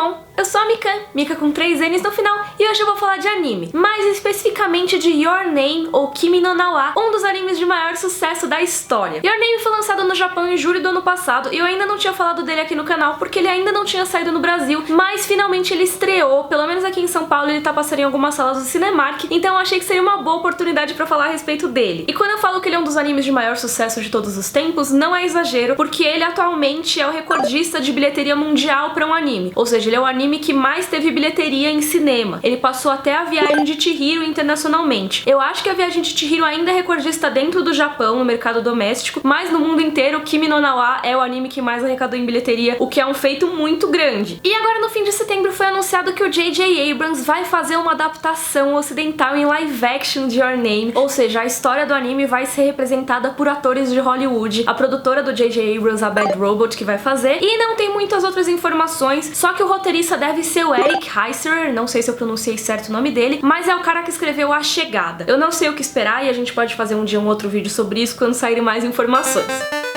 bom? Eu sou a Mikan, Mika com 3 N's no final, e hoje eu vou falar de anime, mais especificamente de Your Name, ou Kimi no Na wa, um dos animes de maior sucesso da história. Your Name foi lançado no Japão em julho do ano passado, e eu ainda não tinha falado dele aqui no canal, porque ele ainda não tinha saído no Brasil, mas finalmente ele estreou, pelo menos aqui em São Paulo ele tá passando em algumas salas do Cinemark, então eu achei que seria uma boa oportunidade pra falar a respeito dele. E quando eu falo que ele é um dos animes de maior sucesso de todos os tempos, não é exagero, porque ele atualmente é o recordista de bilheteria mundial pra um anime, ou seja, ele é o anime que mais teve bilheteria em cinema. Ele passou até a Viagem de Chihiro internacionalmente. Eu acho que a Viagem de Chihiro ainda é recordista dentro do Japão, no mercado doméstico, mas no mundo inteiro, Kimi no Na wa é o anime que mais arrecadou em bilheteria, o que é um feito muito grande. E agora no fim de setembro foi anunciado que o J.J. Abrams vai fazer uma adaptação ocidental em live action de Your Name, ou seja, a história do anime vai ser representada por atores de Hollywood. A produtora do J.J. Abrams, a Bad Robot, que vai fazer, e não tem muitas outras informações, só que o roteirista deve ser o Eric Heisserer, não sei se eu pronunciei certo o nome dele, mas é o cara que escreveu A Chegada. Eu não sei o que esperar e a gente pode fazer um dia um outro vídeo sobre isso quando saírem mais informações.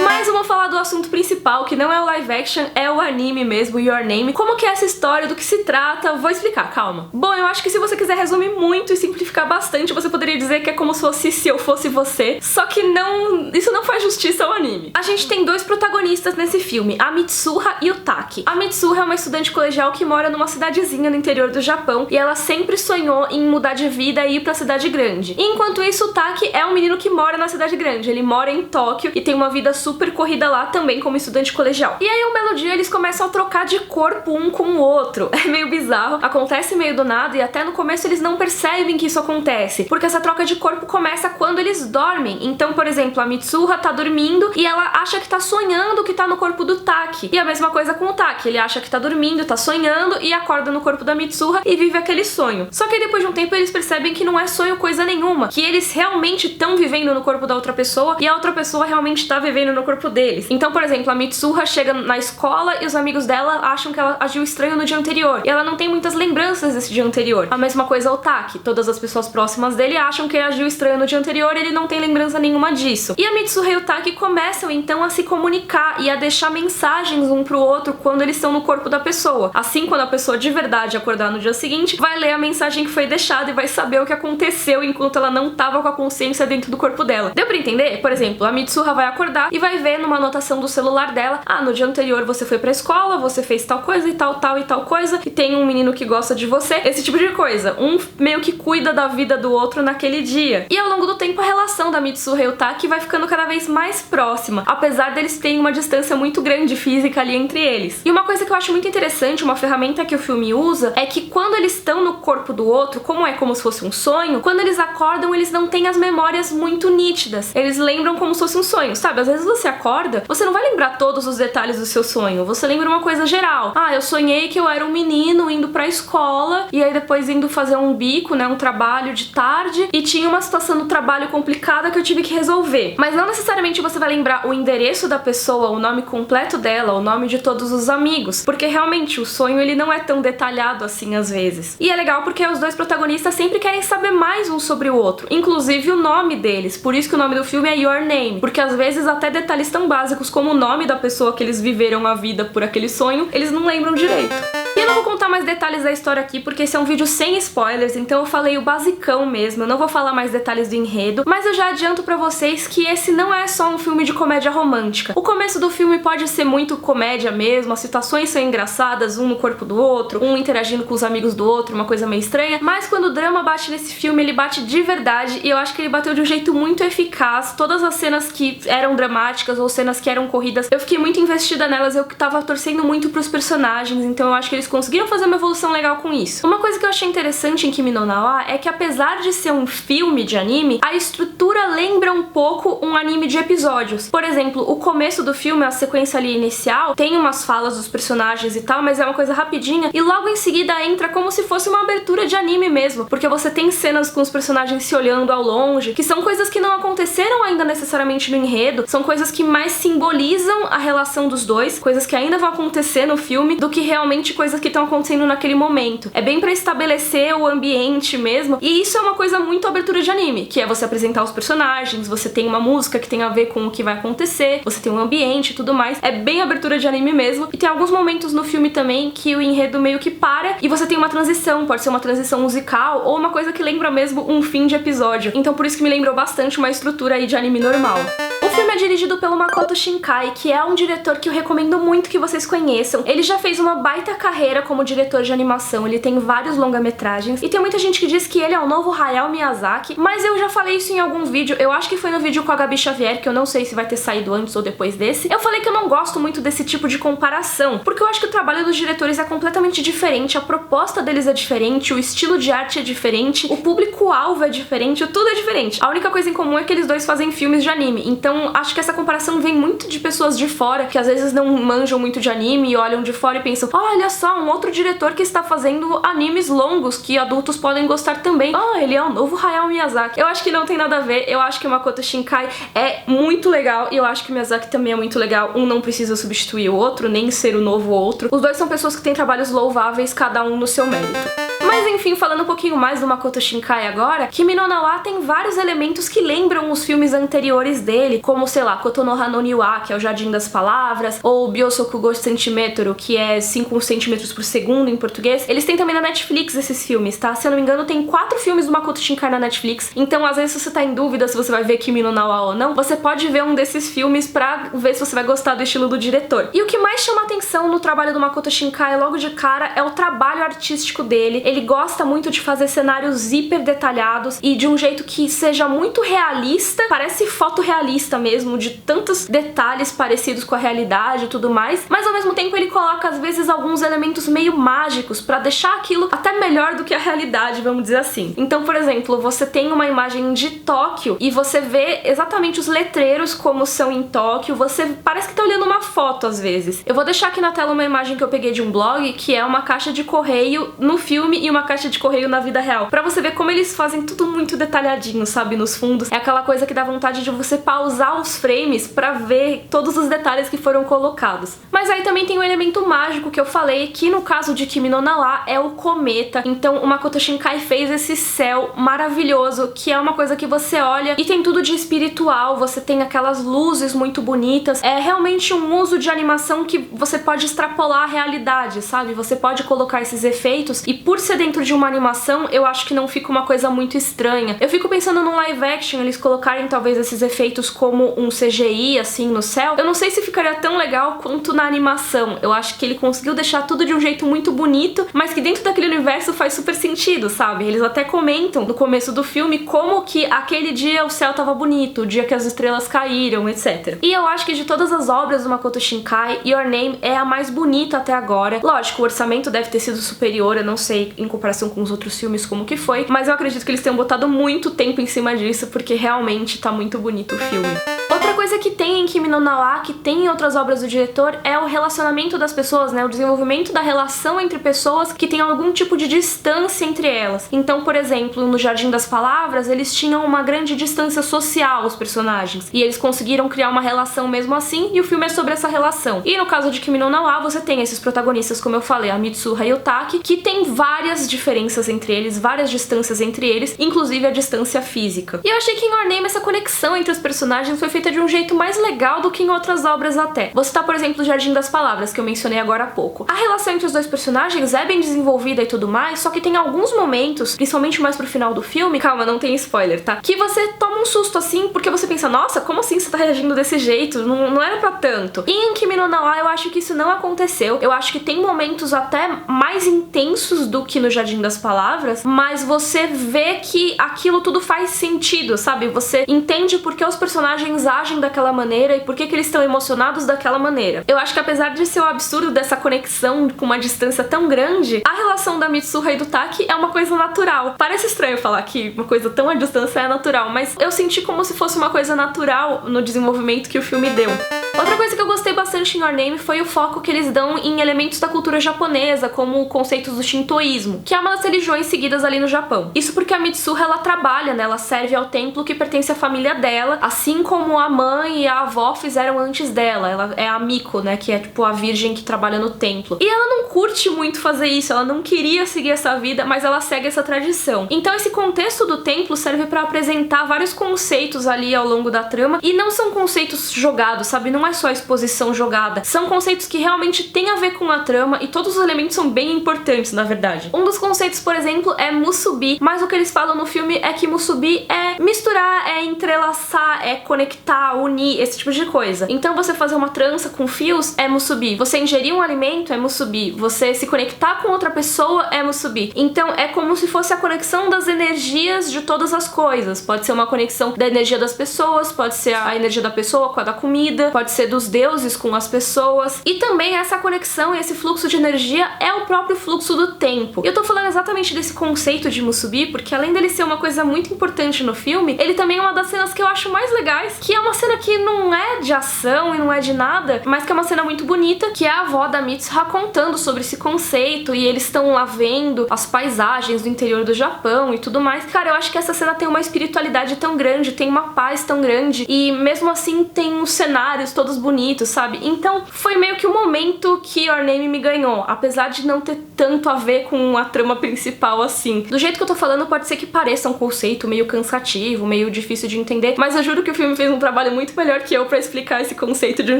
Mas eu vou falar do assunto principal, que não é o live action, é o anime mesmo, Your Name. Como que é essa história, do que se trata? Vou explicar, calma. Bom, eu acho que se você quiser resumir muito e simplificar bastante, você poderia dizer que é como se fosse Se Eu Fosse Você, só que não, isso não faz justiça ao anime. A gente tem dois protagonistas nesse filme, a Mitsuha e o Taki. A Mitsuha é uma estudante colegial que mora numa cidadezinha no interior do Japão, e ela sempre sonhou em mudar de vida e ir pra cidade grande. Enquanto isso, o Taki é um menino que mora na cidade grande, ele mora em Tóquio e tem uma vida super corrida lá também como estudante colegial. E aí um belo dia eles começam a trocar de corpo um com o outro. É meio bizarro, acontece meio do nada e até no começo eles não percebem que isso acontece, porque essa troca de corpo começa quando eles dormem. Então, por exemplo, a Mitsuha tá dormindo e ela acha que tá sonhando que tá no corpo do Taki. E a mesma coisa com o Taki, ele acha que tá dormindo, tá sonhando e acorda no corpo da Mitsuha e vive aquele sonho. Só que aí depois de um tempo eles percebem que não é sonho coisa nenhuma, que eles realmente estão vivendo no corpo da outra pessoa e a outra pessoa realmente tá vivendo no corpo deles. Então, por exemplo, a Mitsuha chega na escola e os amigos dela acham que ela agiu estranho no dia anterior, e ela não tem muitas lembranças desse dia anterior. A mesma coisa o Taki, todas as pessoas próximas dele acham que ele agiu estranho no dia anterior e ele não tem lembrança nenhuma disso. E a Mitsuha e o Taki começam então a se comunicar e a deixar mensagens um pro outro quando eles estão no corpo da pessoa. Assim, quando a pessoa de verdade acordar no dia seguinte, vai ler a mensagem que foi deixada e vai saber o que aconteceu enquanto ela não tava com a consciência dentro do corpo dela. Deu pra entender? Por exemplo, a Mitsuha vai acordar e vai ver numa anotação do celular dela: ah, no dia anterior você foi pra escola, você fez tal coisa e tal coisa, e tem um menino que gosta de você, esse tipo de coisa. Um meio que cuida da vida do outro naquele dia. E ao longo do tempo a relação da Mitsuha e o Taki vai ficando cada vez mais próxima, apesar deles terem uma distância muito grande física ali entre eles. E uma coisa que eu acho muito interessante, uma ferramenta que o filme usa, é que quando eles estão no corpo do outro, como é como se fosse um sonho, quando eles acordam eles não têm as memórias muito nítidas. Eles lembram como se fosse um sonho, sabe? Às vezes você acorda, você não vai lembrar todos os detalhes do seu sonho, você lembra uma coisa geral. Ah, eu sonhei que eu era um menino indo pra escola, e aí depois indo fazer um bico, né, um trabalho de tarde, e tinha uma situação do trabalho complicada que eu tive que resolver. Mas não necessariamente você vai lembrar o endereço da pessoa, o nome completo dela, o nome de todos os amigos, porque realmente o sonho ele não é tão detalhado assim às vezes. E é legal porque os dois protagonistas sempre querem saber mais um sobre o outro, inclusive o nome deles, por isso que o nome do filme é Your Name, porque às vezes até detalhes tão básicos como o nome da pessoa que eles viveram a vida por aquele sonho, eles não lembram direito. E eu não vou contar mais detalhes da história aqui, porque esse é um vídeo sem spoilers, então eu falei o basicão mesmo, eu não vou falar mais detalhes do enredo, mas eu já adianto pra vocês que esse não é só um filme de comédia romântica. O começo do filme pode ser muito comédia mesmo, as situações são engraçadas, um no corpo do outro, um interagindo com os amigos do outro, uma coisa meio estranha, mas quando o drama bate nesse filme, ele bate de verdade, e eu acho que ele bateu de um jeito muito eficaz. Todas as cenas que eram dramáticas ou cenas que eram corridas, eu fiquei muito investida nelas, eu tava torcendo muito pros personagens, então eu acho que eles conseguiram fazer uma evolução legal com isso. Uma coisa que eu achei interessante em Kimi no Na wa é que apesar de ser um filme de anime, a estrutura lembra um pouco um anime de episódios. Por exemplo, o começo do filme, a sequência ali inicial, tem umas falas dos personagens e tal, mas é uma coisa rapidinha, e logo em seguida entra como se fosse uma abertura de anime mesmo, porque você tem cenas com os personagens se olhando ao longe, que são coisas que não aconteceram ainda necessariamente no enredo, são coisas que mais simbolizam a relação dos dois, coisas que ainda vão acontecer no filme, do que realmente coisas que estão acontecendo acontecendo naquele momento. É bem pra estabelecer o ambiente mesmo, e isso é uma coisa muito abertura de anime, que é você apresentar os personagens, você tem uma música que tem a ver com o que vai acontecer, você tem um ambiente e tudo mais. É bem abertura de anime mesmo, e tem alguns momentos no filme também que o enredo meio que para e você tem uma transição, pode ser uma transição musical ou uma coisa que lembra mesmo um fim de episódio. Então por isso que me lembrou bastante uma estrutura aí de anime normal. O filme é dirigido pelo Makoto Shinkai, que é um diretor que eu recomendo muito que vocês conheçam. Ele já fez uma baita carreira como diretor de animação, ele tem vários longa-metragens, e tem muita gente que diz que ele é o novo Hayao Miyazaki, mas eu já falei isso em algum vídeo, eu acho que foi no vídeo com a Gabi Xavier, que eu não sei se vai ter saído antes ou depois desse. Eu falei que eu não gosto muito desse tipo de comparação, porque eu acho que o trabalho dos diretores é completamente diferente, a proposta deles é diferente, o estilo de arte é diferente, o público-alvo é diferente, tudo é diferente. A única coisa em comum é que eles dois fazem filmes de anime, então acho que essa comparação vem muito de pessoas de fora, que às vezes não manjam muito de anime e olham de fora e pensam: olha só, um outro diretor que está fazendo animes longos que adultos podem gostar também. Ele é o novo Hayao Miyazaki. Eu acho que não tem nada a ver, eu acho que o Makoto Shinkai é muito legal e eu acho que o Miyazaki também é muito legal. Um não precisa substituir o outro, nem ser o novo outro. Os dois são pessoas que têm trabalhos louváveis, cada um no seu mérito. Mas enfim, falando um pouquinho mais do Makoto Shinkai agora, Kimi no Na wa tem vários elementos que lembram os filmes anteriores dele, como, sei lá, Koto no Ha no Niwa, que é o Jardim das Palavras, ou Byosoku go Centimetro, que é 5 centímetros por segundo em português. Eles têm também na Netflix esses filmes, tá? Se eu não me engano, tem 4 filmes do Makoto Shinkai na Netflix, então às vezes se você tá em dúvida se você vai ver Kimi no Na wa ou não, você pode ver um desses filmes pra ver se você vai gostar do estilo do diretor. E o que mais chama atenção no trabalho do Makoto Shinkai logo de cara é o trabalho artístico dele. Ele gosta muito de fazer cenários hiper detalhados e de um jeito que seja muito realista, parece fotorrealista mesmo, de tantos detalhes parecidos com a realidade e tudo mais, mas ao mesmo tempo ele coloca às vezes alguns elementos meio mágicos pra deixar aquilo até melhor do que a realidade, vamos dizer assim. Então, por exemplo, você tem uma imagem de Tóquio e você vê exatamente os letreiros como são em Tóquio, você parece que tá olhando uma foto às vezes. Eu vou deixar aqui na tela uma imagem que eu peguei de um blog, que é uma caixa de correio no filme e uma caixa de correio na vida real, pra você ver como eles fazem tudo muito detalhadinho, sabe, nos fundos. É aquela coisa que dá vontade de você pausar os frames pra ver todos os detalhes que foram colocados. Mas aí também tem o elemento mágico que eu falei, que no caso de Kimi no Na wa é o cometa. Então o Makoto Shinkai fez esse céu maravilhoso, que é uma coisa que você olha e tem tudo de espiritual, você tem aquelas luzes muito bonitas. É realmente um uso de animação que você pode extrapolar a realidade, sabe? Você pode colocar esses efeitos e por ser dentro de uma animação, eu acho que não fica uma coisa muito estranha. Eu fico pensando no live action, eles colocarem talvez esses efeitos como um CGI, assim, no céu. Eu não sei se ficaria tão legal quanto na animação. Eu acho que ele conseguiu deixar tudo de um jeito muito bonito, mas que dentro daquele universo faz super sentido, sabe? Eles até comentam no começo do filme como que aquele dia o céu tava bonito, o dia que as estrelas caíram, etc. E eu acho que de todas as obras do Makoto Shinkai, Your Name é a mais bonita até agora. Lógico, o orçamento deve ter sido superior, eu não sei em comparação com os outros filmes como que foi, mas eu acredito que eles tenham botado muito tempo em cima disso, porque realmente tá muito bonito o filme. Outra coisa que tem em Kimi no Na wa, que tem em outras obras do diretor, é o relacionamento das pessoas, né? O desenvolvimento da relação entre pessoas que tem algum tipo de distância entre elas. Então, por exemplo, no Jardim das Palavras, eles tinham uma grande distância social, os personagens, e eles conseguiram criar uma relação mesmo assim, e o filme é sobre essa relação. E no caso de Kimi no Na wa, você tem esses protagonistas, como eu falei, a Mitsuha e o Taki, que tem várias diferenças entre eles, várias distâncias entre eles, inclusive a distância física. E eu achei que em Your Name essa conexão entre os personagens foi feita de um jeito mais legal do que em outras obras até. Vou citar, por exemplo, o Jardim das Palavras, que eu mencionei agora há pouco. A relação entre os dois personagens é bem desenvolvida e tudo mais, só que tem alguns momentos, principalmente mais pro final do filme, calma, não tem spoiler, tá? Que você toma um susto assim, porque você pensa, nossa, como assim você tá reagindo desse jeito? Não era pra tanto. E em Kimi no Na wa eu acho que isso não aconteceu. Eu acho que tem momentos até mais intensos do que no Jardim das Palavras, mas você vê que aquilo tudo faz sentido, sabe? Você entende por que os personagens agem daquela maneira e por que eles estão emocionados daquela maneira. Eu acho que apesar de ser o absurdo dessa conexão com uma distância tão grande, a relação da Mitsuha e do Taki é uma coisa natural. Parece estranho falar que uma coisa tão à distância é natural, mas eu senti como se fosse uma coisa natural no desenvolvimento que o filme deu. Outra coisa que eu gostei bastante em Your Name foi o foco que eles dão em elementos da cultura japonesa, como conceitos do shintoísmo, que é uma das religiões seguidas ali no Japão. Isso porque a Mitsuha, ela trabalha, né, ela serve ao templo que pertence à família dela, assim como a mãe e a avó fizeram antes dela. Ela é a Miko, né, que é tipo a virgem que trabalha no templo. E ela não curte muito fazer isso, ela não queria seguir essa vida, mas ela segue essa tradição. Então esse contexto do templo serve pra apresentar vários conceitos ali ao longo da trama, e não são conceitos jogados, sabe? Não é só exposição jogada. São conceitos que realmente têm a ver com a trama, e todos os elementos são bem importantes, na verdade. Um dos conceitos, por exemplo, é musubi, mas o que eles falam no filme é que musubi é misturar, é entrelaçar, é conectar, unir, esse tipo de coisa. Então você fazer uma trança com fios é musubi. Você ingerir um alimento é musubi. Você se conectar com outra pessoa é musubi. Então é como se fosse a conexão das energias de todas as coisas. Pode ser uma conexão da energia das pessoas, pode ser a energia da pessoa com a da comida, pode ser dos deuses com as pessoas. E também essa conexão e esse fluxo de energia é o próprio fluxo do tempo. E eu tô falando exatamente desse conceito de musubi porque além dele ser uma coisa muito importante no filme, ele também é uma das cenas que eu acho mais legais, que é uma cena que não é de ação e não é de nada, mas que é uma cena muito bonita, que é a avó da Mitsuha contando sobre esse conceito, e eles estão lá vendo as paisagens do interior do Japão e tudo mais. Cara, eu acho que essa cena tem uma espiritualidade tão grande, tem uma paz tão grande, e mesmo assim tem os cenários todos bonitos, sabe? Então foi meio que o momento que Your Name me ganhou, apesar de não ter tanto a ver com a trama principal assim. Do jeito que eu tô falando, pode ser que pareça um conceito meio cansativo, meio difícil de entender, mas eu juro que o filme fez um trabalho muito melhor que eu pra explicar esse conceito de um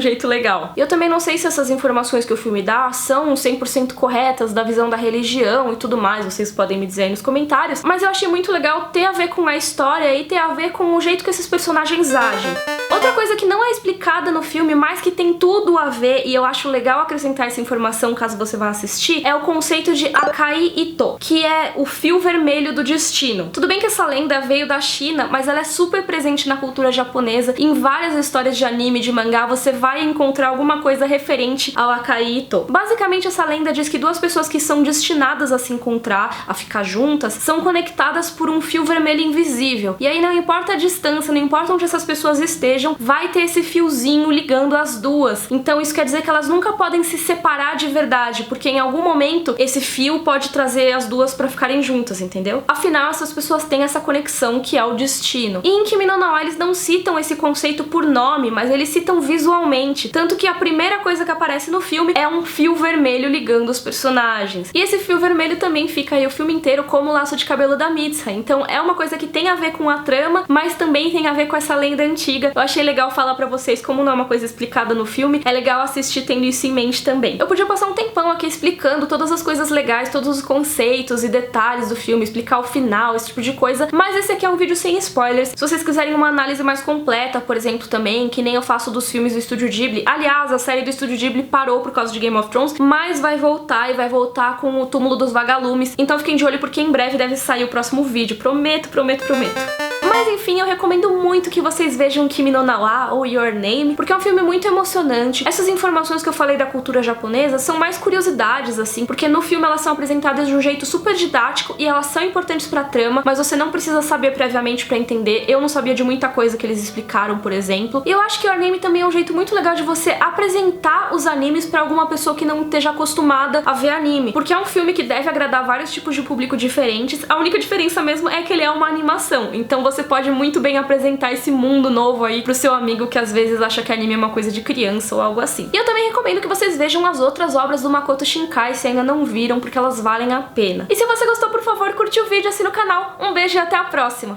jeito legal. Eu também não sei se essas informações que o filme dá são 100% corretas da visão da religião e tudo mais, vocês podem me dizer aí nos comentários, mas eu achei muito legal ter a ver com a história e ter a ver com o jeito que esses personagens agem. Outra coisa que não é explicada no filme, mas que tem tudo a ver, e eu acho legal acrescentar essa informação caso você vá assistir, é o conceito de Akai Ito, que é o fio vermelho do destino. Tudo bem que essa lenda veio da China, mas ela é super presente na cultura japonesa. Em várias histórias de anime, de mangá, você vai encontrar alguma coisa referente ao Akai Ito. Basicamente, essa lenda diz que duas pessoas que são destinadas a se encontrar, a ficar juntas, são conectadas por um fio vermelho invisível. E aí não importa a distância, não importa onde essas pessoas estejam, vai ter esse fiozinho ligando as duas. Então isso quer dizer que elas nunca podem se separar de verdade, porque em algum momento esse fio pode trazer as duas pra ficarem juntas, entendeu? Afinal, essas pessoas têm essa conexão que é o destino. E em Kimi no Na wa eles não citam esse conceito por nome, mas eles citam visualmente. Tanto que a primeira coisa que aparece no filme é um fio vermelho ligando os personagens. E esse fio vermelho também fica aí o filme inteiro como o laço de cabelo da Mitsuha. Então é uma coisa que tem a ver com a trama, mas também tem a ver com essa lenda antiga. Eu achei legal falar pra vocês, como não é uma coisa explicada no filme, é legal assistir tendo isso em mente também. Eu podia passar um tempão aqui explicando todas as coisas legais, todos os conceitos e detalhes do filme, explicar o final, esse tipo de coisa, mas esse aqui é um vídeo sem spoilers. Se vocês quiserem uma análise mais completa, por exemplo, também, que nem eu faço dos filmes do Estúdio Ghibli, aliás, a série do Estúdio Ghibli parou por causa de Game of Thrones, mas vai voltar, e vai voltar com o Túmulo dos Vagalumes, então fiquem de olho porque em breve deve sair o próximo vídeo, prometo, prometo, prometo. Mas enfim, eu recomendo muito que vocês vejam Kimi no Na wa ou Your Name, porque é um filme muito emocionante. Essas informações que eu falei da cultura japonesa são mais curiosidades, assim, porque no filme elas são apresentadas de um jeito super didático e elas são importantes pra trama, mas você não precisa saber previamente pra entender. Eu não sabia de muita coisa que eles explicaram, por exemplo. E eu acho que Your Name também é um jeito muito legal de você apresentar os animes pra alguma pessoa que não esteja acostumada a ver anime, porque é um filme que deve agradar vários tipos de público diferentes. A única diferença mesmo é que ele é uma animação, então você pode muito bem apresentar esse mundo novo aí pro seu amigo que às vezes acha que anime é uma coisa de criança ou algo assim. E eu também recomendo que vocês vejam as outras obras do Makoto Shinkai se ainda não viram, porque elas valem a pena. E se você gostou, por favor, curte o vídeo, assina o canal. Um beijo e até a próxima!